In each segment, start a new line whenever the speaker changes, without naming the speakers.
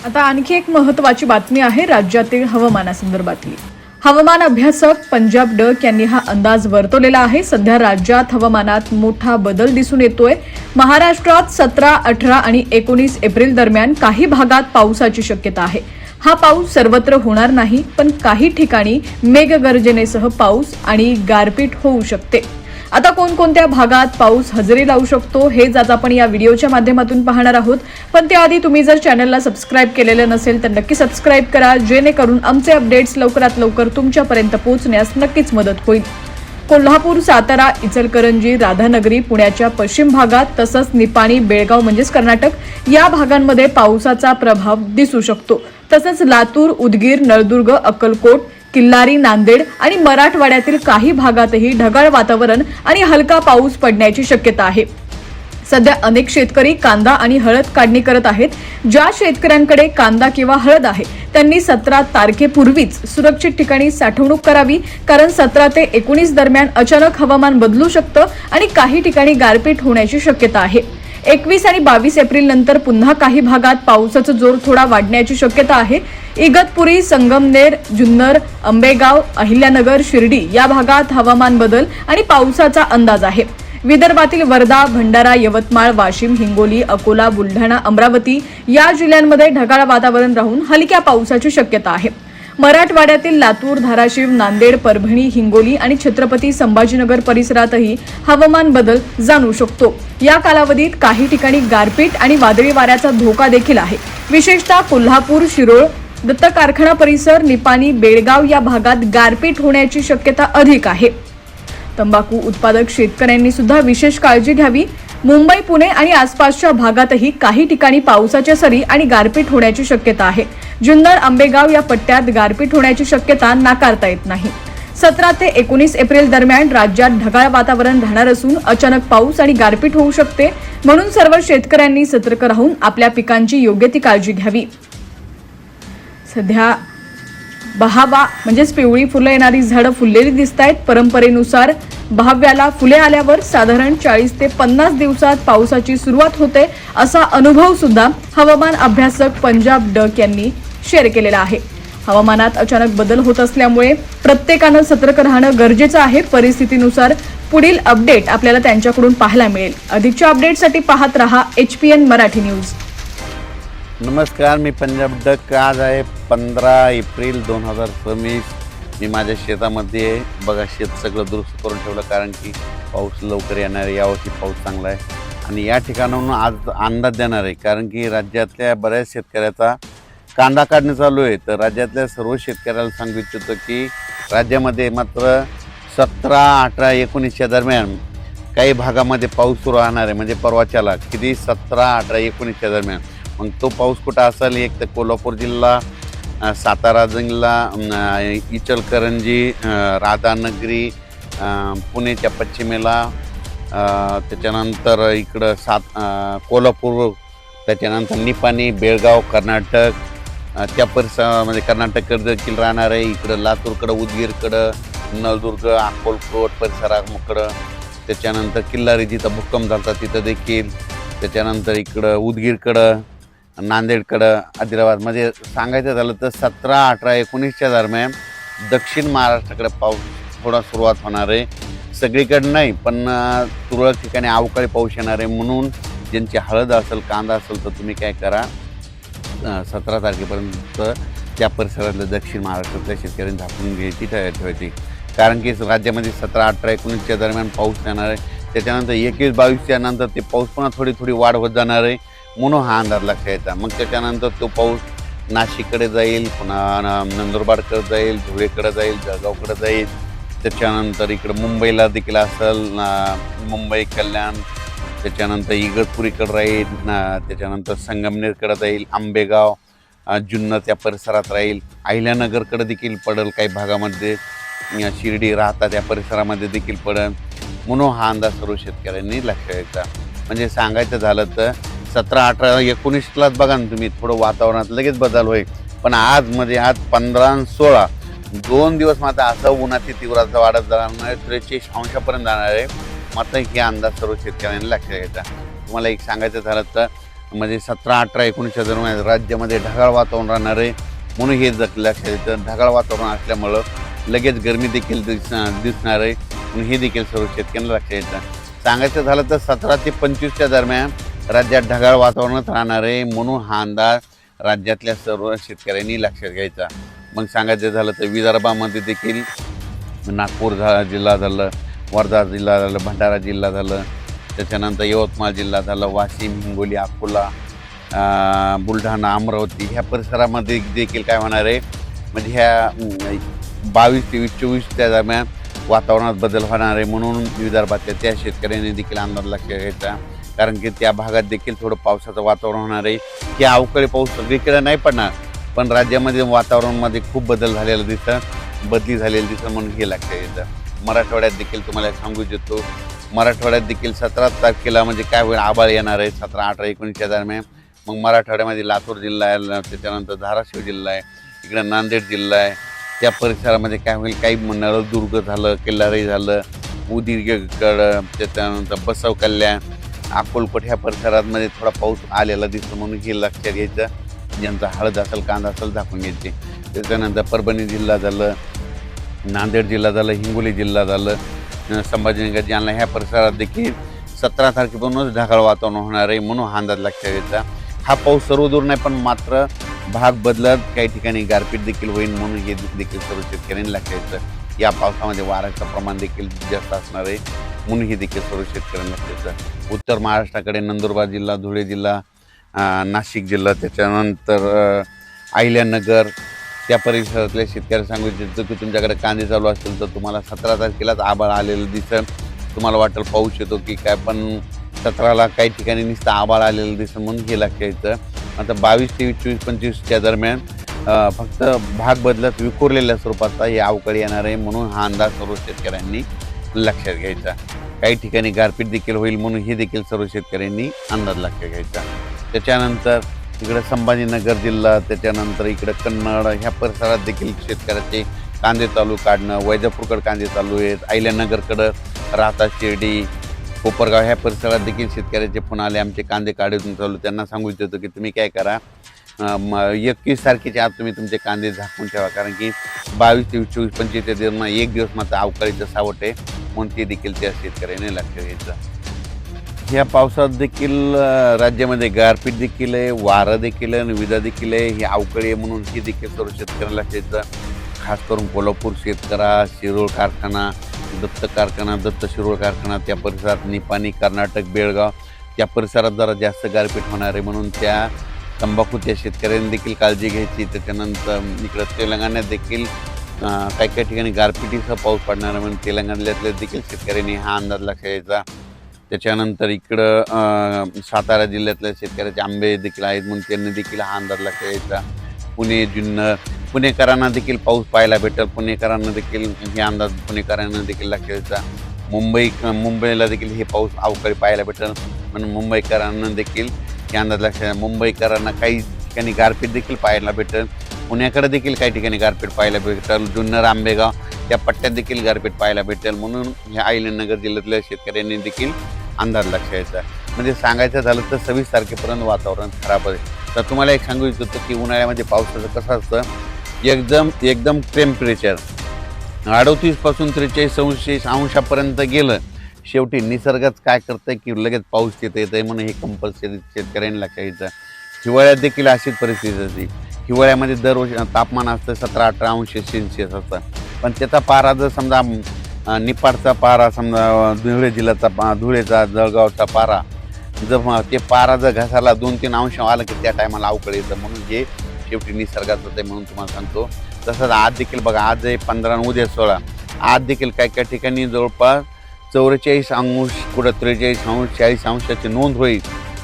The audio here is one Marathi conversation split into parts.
आता आणखी एक महत्त्वाची बातमी आहे राज्यातील हवामानासंदर्भातली। हवामान अभ्यासक पंजाब डक यांनी हा अंदाज वर्तवलेला आहे। सध्या राज्यात हवामानात मोठा बदल दिसून येतोय। महाराष्ट्रात 17, 18 आणि 19 एप्रिल दरम्यान काही भागात पावसाची शक्यता आहे। हा पाऊस सर्वत्र होणार नाही, पण काही ठिकाणी मेघगर्जनेसह पाऊस आणि गारपीट होऊ शकते। आता कोणकोणत्या भागात पाऊस हजेरी लावू शकतो हेच आज आपण या व्हिडिओच्या माध्यमातून पाहणार आहोत। पण त्याआधी तुम्ही जर चॅनलला सबस्क्राइब केलेलं नसेल तर नक्की सबस्क्राइब करा, जेणेकरून आमचे अपडेट्स लवकरात लवकर तुमच्यापर्यंत पोहोचण्यास नक्कीच मदत होईल। कोल्हापूर, सातारा, इचलकरंजी, राधानगरी, पुण्याच्या पश्चिम भागात तसंच निपाणी, बेळगाव म्हणजेच कर्नाटक या भागांमध्ये पावसाचा प्रभाव दिसू शकतो। तसंच लातूर, उदगीर, नळदुर्ग, अक्कलकोट, किल्लारी, नांदेड आणि मराठवाड्यातील काही भागातही ढगाळ वातावरण आणि हलका पाऊस पडण्याची शक्यता आहे। सध्या अनेक शेतकरी कांदा आणि हळद काढणी करत आहेत। ज्या शेतकऱ्यांकडे कांदा किंवा हळद आहे त्यांनी 17 तारखेपूर्वीच सुरक्षित ठिकाणी साठवणूक करावी, कारण 17 ते 19 दरम्यान अचानक हवामान बदलू शकतं आणि काही ठिकाणी गारपीट होण्याची शक्यता आहे। 21 आणि 22 एप्रिल नंतर पुन्हा काही भागात पावसाचा जोर थोडा वाढण्याची शक्यता आहे। इगतपुरी, संगमनेर, जुन्नर, आंबेगाव, अहिल्यानगर, शिर्डी या भागात हवामान बदल आणि पावसाचा अंदाज आहे। विदर्भातील वर्धा, भंडारा, यवतमाळ, वाशिम, हिंगोली, अकोला, बुलढाणा, अमरावती या जिल्ह्यांमध्ये ढगाळ वातावरण राहून हलक्या पावसाची शक्यता आहे। मराठवाड्यातील लातूर, धाराशिव, नांदेड, परभणी, हिंगोली आणि छत्रपती संभाजीनगर परिसरातही हवामान बदल जाणवू शकतो। या कालावधीत काही ठिकाणी गारपीट आणि वादळी वाऱ्याचा धोका देखील आहे। विशेषतः कोल्हापूर, शिरोळ, दत्त कारखाना परिसर, निपाणी, बेळगाव या भागात गारपीट होण्याची शक्यता अधिक आहे। तंबाखू उत्पादक शेतकऱ्यांनी सुद्धा विशेष काळजी घ्यावी। मुंबई, पुणे आणि आसपासच्या भागातही काही ठिकाणी पावसाच्या सरी आणि गारपीट होण्याची शक्यता आहे। जुन्नर, आंबेगाव या पट्ट्यात गारपीट होण्याची शक्यता नाकारता येत नाही। 17 ते 19 एप्रिल दरम्यान राज्यात ढगाळ वातावरण राहणार असून अचानक पाऊस आणि गारपीट होऊ शकते, म्हणून सर्व शेतकऱ्यांनी सतर्क राहून आपल्या पिकांची योग्य ती काळजी घ्यावी। सध्या बहावा म्हणजेच पिवळी फुलं येणारी झाडं फुललेली दिसतायत। परंपरेनुसार बहाव्याला फुले आल्यावर साधारण 40 ते 50 दिवसात पावसाची सुरुवात होते, असा अनुभव सुद्धा हवामान अभ्यासक पंजाब डक यांनी शेअर केलेला आहे। हवामानात अचानक बदल होत असल्यामुळे प्रत्येकानं सतर्क राहणं गरजेचं आहे। परिस्थितीनुसार पुढील अपडेट आपल्याला त्यांच्याकडून पाहायला मिळेल। अधिकच्या अपडेटसाठी पाहत रहा HPN मराठी न्यूज।
नमस्कार, मी पंजाब डक। आज आहे 15 एप्रिल 2024। मी माझ्या शेतामध्ये बघा शेत सगळं दुरुस्त करून ठेवलं, कारण की पाऊस लवकर येणार आहे। यावर्षी पाऊस चांगला आहे आणि या ठिकाणाहून आज अंदाज देणार आहे, कारण की राज्यातल्या बऱ्याच शेतकऱ्याचा कांदा काढणं चालू आहे। तर राज्यातल्या सर्व शेतकऱ्याला सांगू इच्छितो की राज्यामध्ये मात्र 17, 18, 19 दरम्यान काही भागामध्ये पाऊस सुरू राहणार आहे। म्हणजे परवाच्याला किती 17, 18, 19 दरम्यान। मग तो पाऊस कुठं असेल? एक तर कोल्हापूर जिल्हा, सातारा जिल्हा, इचलकरंजी, राधानगरी, पुण्याच्या पश्चिमेला, त्याच्यानंतर इकडं कोल्हापूर, त्याच्यानंतर निपाणी, बेळगाव, कर्नाटक त्या परिसरामध्ये कर्नाटककडे देखील राहणार आहे। इकडं लातूरकडं, उदगीरकडं, नळदुर्ग, अक्कलकोट परिसराकडं, त्याच्यानंतर किल्लारी जिथं भूकंप झाला तिथं देखील, त्याच्यानंतर इकडं उदगीरकडं, नांदेडकडं, आदिलाबाद। म्हणजे सांगायचं झालं तर 17, 18, 19 दरम्यान दक्षिण महाराष्ट्राकडे पाऊस थोडा सुरुवात होणार आहे। सगळीकडे नाही, पण तुरळक ठिकाणी अवकाळी पाऊस येणार आहे। म्हणून ज्यांची हळद असेल, कांदा असेल तर तुम्ही काय करा, 17 तारखेपर्यंत त्या परिसरातल्या दक्षिण महाराष्ट्रातल्या शेतकऱ्यांनी झाकून घ्यायची, ठेवायची, कारण की राज्यामध्ये 17, 18, 19 दरम्यान पाऊस येणार आहे। त्याच्यानंतर 21, 22 नंतर ते पाऊस पुन्हा थोडी वाढ होत जाणार आहे, म्हणून हा अंदाज लक्षात येतात। मग त्याच्यानंतर तो पाऊस नाशिककडे जाईल, पुन्हा नंदुरबारकडे जाईल, धुळेकडे जाईल, जळगावकडे जाईल, त्याच्यानंतर इकडं मुंबईला देखील असेल, मुंबई, कल्याण, त्याच्यानंतर इगतपुरीकडे राहील, त्याच्यानंतर संगमनेरकडे जाईल, आंबेगाव, जुन्नर त्या परिसरात राहील, अहिल्यानगरकडे देखील पडेल, काही भागामध्ये शिर्डी, राहता त्या परिसरामध्ये देखील पडेल। म्हणून हा अंदाज सर्व शेतकऱ्यांनी लक्षात घ्यायचा। म्हणजे सांगायचं झालं तर 17, 18, 19लाच बघा ना तुम्ही, थोडं वातावरणात लगेच बदल होईल। पण आज 15 आणि 16 2 दिवस मात्र असं उन्हाची तीव्रता वाढत जाणार नाही, 43 अंशापर्यंत जाणार आहे। मात्र हे अंदाज सर्व शेतकऱ्यांनी लक्षात घ्यायचा। तुम्हाला एक सांगायचं झालं तर म्हणजे 17, 18, 19 दरम्यान राज्यामध्ये ढगाळ वातावरण राहणार आहे म्हणून हे लक्षात येतं. ढगाळ वातावरण असल्यामुळं लगेच गरमी देखील दिसणार आहे म्हणून हे देखील सर्व शेतकऱ्यांना लक्षात येतं. सांगायचं झालं तर 17 ते 25च्या दरम्यान राज्यात ढगाळ वातावरणात राहणार आहे म्हणून हा अंदाज राज्यातल्या सर्व शेतकऱ्यांनी लक्षात घ्यायचा. मग सांगायचं झालं तर विदर्भामध्ये देखील नागपूर जिल्हा झालं, वर्धा जिल्हा झालं, भंडारा जिल्हा झालं, त्याच्यानंतर यवतमाळ जिल्हा झालं, वाशिम, हिंगोली, अकोला, बुलढाणा, अमरावती ह्या परिसरामध्ये देखील काय होणार आहे म्हणजे ह्या 22 ते 24च्या दरम्यान वातावरणात बदल होणार आहे म्हणून विदर्भातल्या त्या शेतकऱ्यांनी देखील अंदाज लक्षात घ्यायचा. कारण की त्या भागात देखील थोडं पावसाचं वातावरण होणार आहे. की अवकाळी पाऊस सगळीकडे नाही पडणार पण राज्यामध्ये वातावरणामध्ये खूप बदली झालेलं दिसतं म्हणून हे लक्षात येतं. मराठवाड्यात देखील तुम्हाला सांगू इच्छितो, मराठवाड्यात देखील 17 तारखेला म्हणजे काय होईल आभाळ येणार आहे 17, 18, 19च्या दरम्यान. मग मराठवाड्यामध्ये लातूर जिल्हा आहे, त्याच्यानंतर धाराशिव जिल्हा आहे, इकडे नांदेड जिल्हा आहे, त्या परिसरामध्ये काय होईल काही नळदुर्ग झालं, किल्लारी झालं, उदगीरगड, त्याच्यानंतर बसव कल्याण, अक्कलकोट ह्या परिसरामध्ये थोडा पाऊस आलेला दिसतो म्हणून हे लक्षात घ्यायचं. ज्यांचा हळद असेल, कांदा असेल झाकून घ्यायचे. त्याच्यानंतर परभणी जिल्हा झालं, नांदेड जिल्हा झालं, हिंगोली जिल्हा झालं, संभाजीनगर, जालना ह्या परिसरात देखील 17 तारखेपासूनच ढगाळ वातावरण होणार आहे म्हणून हा अंदाज लक्षात घ्यायचा. हा पाऊस सर्वदूर नाही पण मात्र भाग बदलत काही ठिकाणी गारपीट देखील होईल म्हणून हे देखील सर्व शेतकऱ्यांनी लक्षात घ्यायचं. या पावसामध्ये वाऱ्याचं प्रमाण देखील जास्त असणार आहे म्हणून हे देखील सर्व शेतकऱ्यांनी लक्षात घ्यायचं. उत्तर महाराष्ट्राकडे नंदुरबार जिल्हा, धुळे जिल्हा, नाशिक जिल्हा, त्याच्यानंतर अहिल्यानगर त्या परिसरातल्या शेतकऱ्यांना सांगू इच्छितो की तुमच्याकडे कांदे चालू असतील तर तुम्हाला 17 तारखेलाच आभाळ आलेलं दिसेल. तुम्हाला वाटेल पाऊस येतो की काय पण 17ला काही ठिकाणी नुसतं आभाळ आलेलं दिसेल म्हणून हे लक्षात घ्यायचं. आता 22, 23, 24, 25च्या दरम्यान फक्त भाग बदलत विखुरलेल्या स्वरूपाचा हे अवकाळी येणार आहे म्हणून हा अंदाज सर्व शेतकऱ्यांनी लक्षात घ्यायचा. काही ठिकाणी गारपीट देखील होईल म्हणून हे देखील सर्व शेतकऱ्यांनी अंदाज लक्षात घ्यायचा. त्याच्यानंतर इकडे संभाजीनगर जिल्हा, त्याच्यानंतर इकडे कन्नड ह्या परिसरात देखील शेतकऱ्याचे कांदे चालू काढणं, वैजापूरकडे कांदे चालू आहेत, अहिल्यानगरकडं, राहता, शिर्डी, कोपरगाव ह्या परिसरात देखील शेतकऱ्याचे फोन आले आमचे कांदे काढून चालू. त्यांना सांगू इच्छितो की तुम्ही काय करा 21 तारखेच्या आत तुम्ही तुमचे कांदे झाकून ठेवा कारण की 22, 23, 24, 25च्या दरम्यान एक दिवस मात्र अवकाळीचं सावट आहे म्हणून ते देखील त्या शेतकऱ्याने लक्ष घ्यायचं. ह्या पावसात देखील राज्यामध्ये गारपीट देखील आहे, वारं देखील आहे आणि विजा देखील आहे. ही अवकाळी आहे म्हणून ही देखील सर्व शेतकऱ्यांना लक्ष घ्यायचं. खास करून कोल्हापूर शेतकरा, शिरोळ कारखाना, दत्त कारखाना, दत्त शिरोळ कारखाना त्या परिसरात, निपाणी, कर्नाटक, बेळगाव त्या परिसरात जरा जास्त गारपीट होणार आहे म्हणून त्या तंबाखू त्या शेतकऱ्यांनी देखील काळजी घ्यायची. त्याच्यानंतर इकडं तेलंगणात देखील काही काही ठिकाणी गारपिटीसह पाऊस पडणार आहे म्हणून तेलंगणातल्या देखील शेतकऱ्यांनी हा अंदाज लक्षात घ्यायचा. त्याच्यानंतर इकडं सातारा जिल्ह्यातल्या शेतकऱ्याचे आंबे देखील आहेत म्हणून त्यांनी देखील हा अंदाज लक्षात घ्यायचा. पुणे, जुन्नर, पुणेकरांना देखील पाऊस पाहायला भेटेल, पुणेकरांना देखील हे अंदाज पुणेकरांना देखील लक्षात घ्यायचा. मुंबईला देखील हे पाऊस अवकाळी पाहायला भेटेल म्हणून मुंबईकरांना देखील हे अंदाज लक्षात. मुंबईकरांना काही ठिकाणी गारपीट देखील पाहायला भेटेल, पुण्याकडे देखील काही ठिकाणी गारपीट पाहायला भेटेल, जुन्नर, आंबेगाव त्या पट्ट्यात देखील गारपीट पाहायला भेटेल म्हणून ह्या अहिल्यानगर जिल्ह्यातल्या शेतकऱ्यांनी देखील अंदाज लक्षात घ्यायचा. म्हणजे सांगायचं झालं तर 26 तारखेपर्यंत वातावरण खराब आहे. तर तुम्हाला एक सांगू इच्छितो की उन्हाळ्यामध्ये पावसाचं कसं असतं एकदम टेम्परेचर 38 पासून 43 अंशापर्यंत गेलं शेवटी निसर्गच काय करतंय की लगेच पाऊस येते म्हणून हे कंपल्सरी शेतकऱ्यांनी लक्षात घ्यायचं. हिवाळ्यात देखील अशीच परिस्थिती असते. हिवाळ्यामध्ये दरवर्षी तापमान असतं 17-18 अंश सेल्सिअस असतं पण त्याचा पारा जर समजा निपाडचा पारा समजा धुळे जिल्ह्याचा धुळेचा जळगावचा पारा जर ते पारा जर घासाला 2-3 अंश आलं की त्या टायमाला अवकाळी येतं म्हणून हे शेवटी निसर्गाचं आहे म्हणून तुम्हाला सांगतो. तसंच आज देखील बघा आज आहे 15 आणि उद्या 16 आज देखील काही ठिकाणी जवळपास 44 अंश कुठं 43 अंश 40 अंशाची नोंद होईल.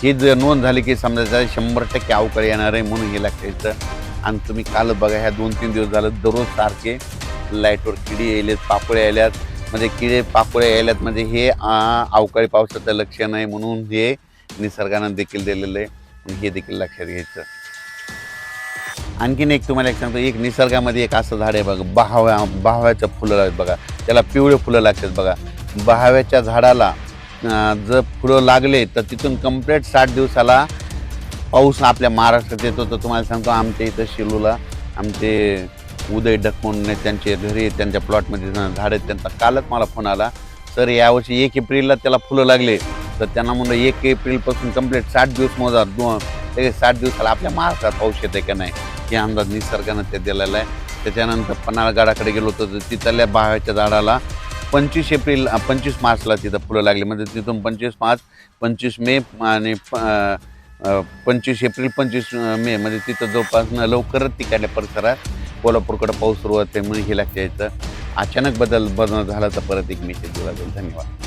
ही जर नोंद झाली की समजा 100% अवकाळी येणार आहे म्हणून हे लक्षात घ्यायचं. आणि तुम्ही काल बघा ह्या 2-3 दिवस झालं दररोज सारखे लाईटवर किडी यायलेत, पापोळे यायल्यात म्हणजे किडे पापोळे यायल्यात म्हणजे हे अवकाळी पावसाचं लक्षण आहे म्हणून हे निसर्गानं देखील दिलेलं आहे हे देखील लक्षात घ्यायचं. आणखीन एक तुम्हाला एक सांगतो एक निसर्गामध्ये एक असं झाड आहे बघा बहाव्याचं फुलं आहेत बघा त्याला पिवळे फुलं लागतात बघा. बहाव्याच्या झाडाला जर फुलं लागले तर तिथून कंप्लीट 60 दिवसाला पाऊस आपल्या महाराष्ट्रात येतो तर तुम्हाला सांगतो आमच्या इथं शिलूला आमचे उदय डक म्हणून त्यांचे घरी त्यांच्या प्लॉटमध्ये झाड आहेत. त्यांचा कालच मला फोन आला, सर यावर्षी 1 एप्रिलला त्याला फुलं लागले. तर त्यांना म्हणलं 1 एप्रिलपासून कंप्लीट 60 दिवस मोजा, 60 दिवसाला आपल्या महाराष्ट्रात पाऊस येते का नाही हे अंदाज निसर्गानं ते दिलेला आहे. त्याच्यानंतर पन्हाळगडाकडे गेलो होतो तर तिथल्या बाहेरच्या झाडाला 25 मार्चला तिथं फुलं लागली. म्हणजे तिथून 25 मार्च, 25 मे आणि 25 एप्रिल, 25 मे म्हणजे तिथं जवळपास लवकरच तिकडल्या परिसरात कोल्हापूरकडे पाऊस सुरुवात आहे म्हणून हे लक्षात यायचं. अचानक बदल झाला तर परत एक मेसेज दिला जाईल. धन्यवाद.